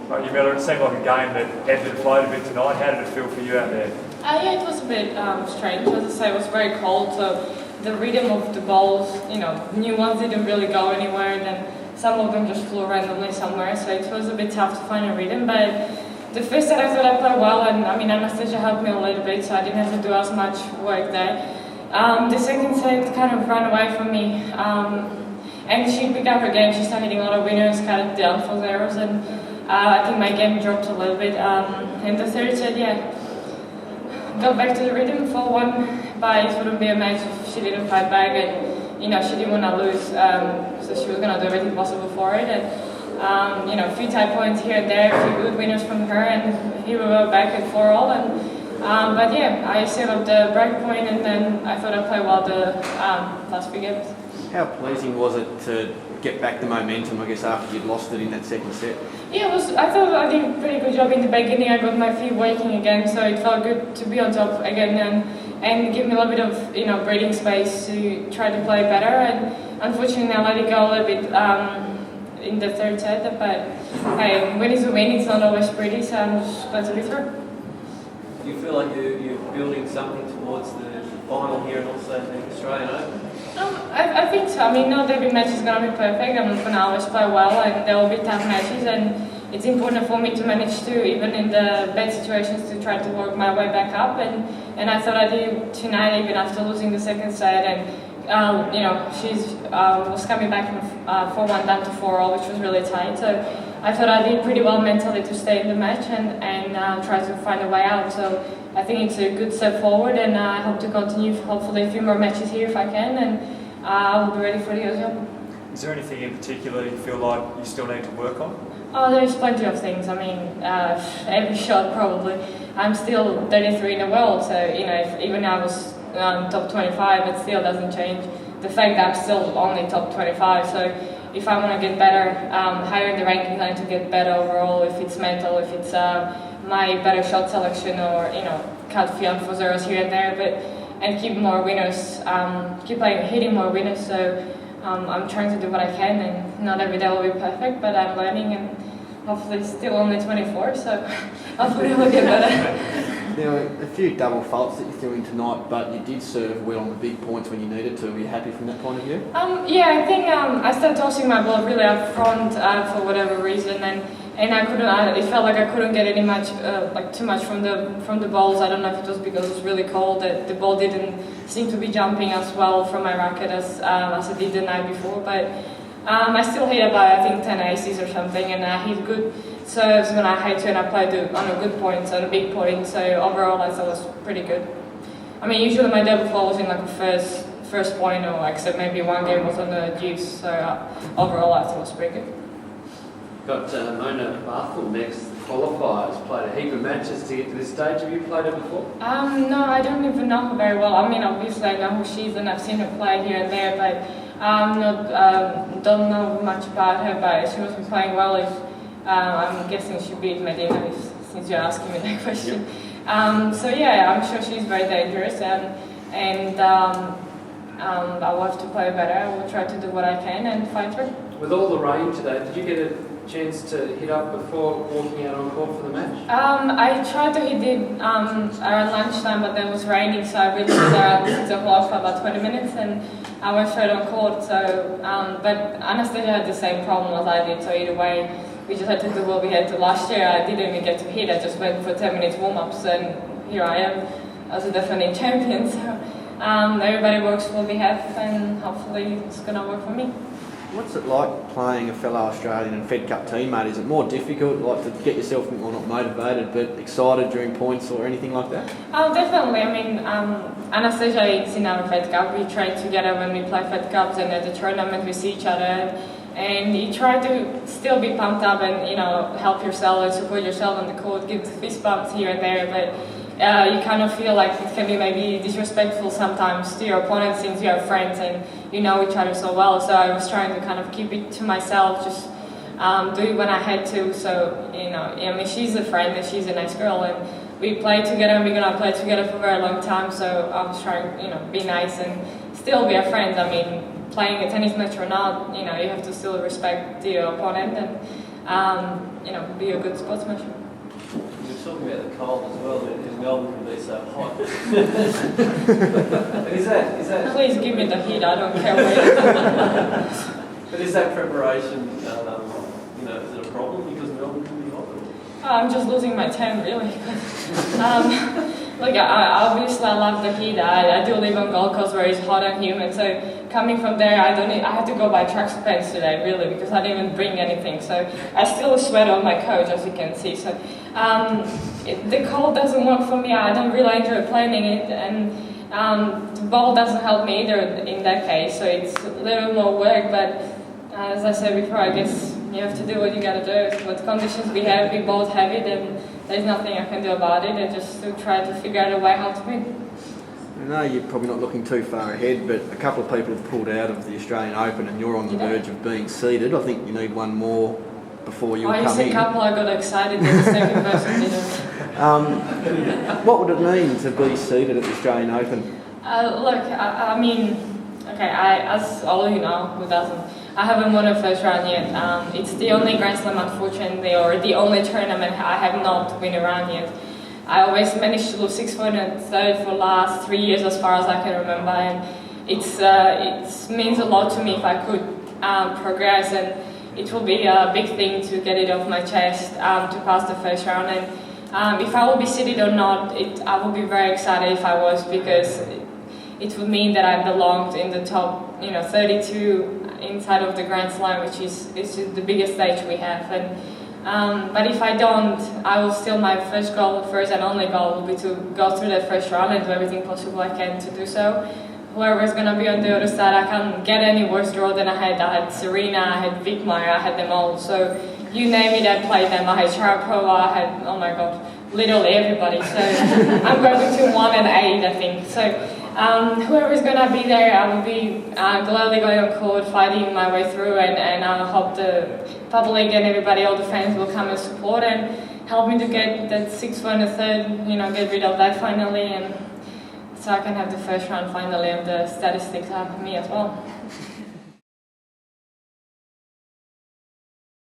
Right, Jarmila, it seemed like a game that ebbed and flowed a bit tonight. How did it feel for you out there? Yeah, it was a bit strange. As I say, it was very cold, so the rhythm of the balls, new ones didn't really go anywhere, and then some of them just flew randomly somewhere, so it was a bit tough to find a rhythm. But the first set I thought I played well, and Anastasia helped me a little bit, so I didn't have to do as much work there. The second set kind of ran away from me, and she picked up her game. She started hitting a lot of winners, cut down for zeros, and I think my game dropped a little bit. And the third set, got back to the rhythm for one, but it wouldn't be a match if she didn't fight back, and she didn't want to lose, so she was going to do everything possible for it. And a few tie points here and there, a few good winners from her, and here we were back at 4-all. And but yeah, I set up the break point, and then I thought I played well the last few games. How pleasing was it to get back the momentum, I guess, after you'd lost it in that second set? Yeah, I thought I did a pretty good job in the beginning. I got my feet working again, so it felt good to be on top again and give me a little bit of breathing space to try to play better. And unfortunately, I let it go a little bit in the third set. But hey, win is a win. It's not always pretty, so I'm just glad to be through. Do you feel like you're building something towards the final here and also the Australian Open? I think so. Not every match is going to be perfect. I'm not going to always play well, and there will be tough matches, and it's important for me to manage to, even in the bad situations, to try to work my way back up. And I thought I did tonight, even after losing the second set, and she's was coming back from 4-1 down to 4-all, which was really tight. So I thought I did pretty well mentally to stay in the match and try to find a way out. So I think it's a good step forward, and I hope to continue hopefully a few more matches here if I can, and I will be ready for the US Open. Is there anything in particular you feel like you still need to work on? Oh, there's plenty of things. Every shot probably. I'm still 33 in the world, so if even I was top 25, it still doesn't change the fact that I'm still only top 25. So if I want to get better, higher in the rankings, I need to get better overall. If it's mental, if it's my better shot selection, or cut few for zeros here and there, and keep more winners, keep hitting more winners. So I'm trying to do what I can, and not every day will be perfect, but I'm learning, and hopefully still only 24, so hopefully we'll get better. There were a few double faults that you threw in tonight, but you did serve well on the big points when you needed to. Were you happy from that point of view? I think I started tossing my ball really up front for whatever reason, and I couldn't. It felt like I couldn't get any much, too much from the balls. I don't know if it was because it was really cold that the ball didn't seem to be jumping as well from my racket as it did the night before. But I still hit about 10 aces or something, and I hit good serves when I had to, and I played on a good point, on a big point. So overall, I thought it was pretty good. Usually my double fall was in a first point, or except maybe one game was on the deuce. So overall, I thought it was pretty good. Got Mona Barthel next. Qualifiers, played a heap of matches to get to this stage. Have you played her before? No, I don't even know her very well. Obviously I know who she is, and I've seen her play here and there, but don't know much about her. But she must be playing well. If I'm guessing she beat Medina, since you're asking me that question. Yep. I'm sure she's very dangerous, and I will have to play better. I will try to do what I can and fight her. With all the rain today, did you get a chance to hit up before walking out on court for the match? I tried to hit it around lunchtime, but then it was raining, so I really did around 6 o'clock for about 20 minutes, and I went straight on court. So, but Anastasia had the same problem as I did, so either way, we just had to do what we had to. Last year, I didn't even get to hit. I just went for 10 minutes warm-ups, and here I am as a defending champion. So everybody works for what we have, and hopefully it's going to work for me. What's it like playing a fellow Australian and Fed Cup teammate? Is it more difficult, to get yourself, not motivated, but excited during points or anything like that? Definitely. Anastasia is in our Fed Cup. We train together when we play Fed Cups, and at the tournament we see each other. And you try to still be pumped up and, help yourself and support yourself on the court, give fist bumps here and there, but you kind of feel like it can be maybe disrespectful sometimes to your opponent since you are friends and you know each other so well. So I was trying to kind of keep it to myself, just do it when I had to. So, she's a friend and she's a nice girl, and we play together and we're going to play together for a very long time. So I was trying, be nice and still be a friend. Playing a tennis match or not, you have to still respect your opponent, and be a good sportsmanship. You were talking about the cold as well, in Melbourne can be so hot. But is that Please give me the heat, I don't care where. but is that preparation, is it a problem because Melbourne can be hot? I'm just losing my time, really. Obviously I love the heat. I do live on Gold Coast where it's hot and humid, so coming from there, I had to go buy tracksuit pants today, really, because I didn't even bring anything. So I still sweat on my coach, as you can see. So the cold doesn't work for me. I don't really enjoy planning it, and the ball doesn't help me either in that case. So it's a little more work, but as I said before, I guess you have to do what you gotta do. What conditions we have, we both have it, and there's nothing I can do about it. I just try to figure out a way how to win. I know you're probably not looking too far ahead, but a couple of people have pulled out of the Australian Open and you're on the verge of being seeded. I think you need one more before you'll come in. I used a couple, I got excited that the second person didn't. What would it mean to be seeded at the Australian Open? As all of you know, who doesn't, I haven't won a first round yet. It's the only Grand Slam, unfortunately, or the only tournament I have not won a round yet. I always managed to lose 6-1 and third for the last 3 years, as far as I can remember, and it means a lot to me if I could progress, and it will be a big thing to get it off my chest to pass the first round. And if I will be seeded or not, I will be very excited if I was, because it would mean that I belonged in the top, 32 inside of the Grand Slam, which is the biggest stage we have. But if I don't, I will still, my first and only goal will be to go through that first round and do everything possible I can to do so. Whoever is going to be on the other side, I can't get any worse draw than I had. I had Serena, I had Wickmeyer, I had them all. So you name it, I played them. I had Sharapova, I had, oh my god, literally everybody. So I'm going between 1 and 8, I think. So whoever is going to be there, I will be gladly going on court, fighting my way through, and I hope the public and everybody, all the fans will come and support and help me to get that 6-1 and third, get rid of that finally, and so I can have the first round finally, and the statistics have me as well.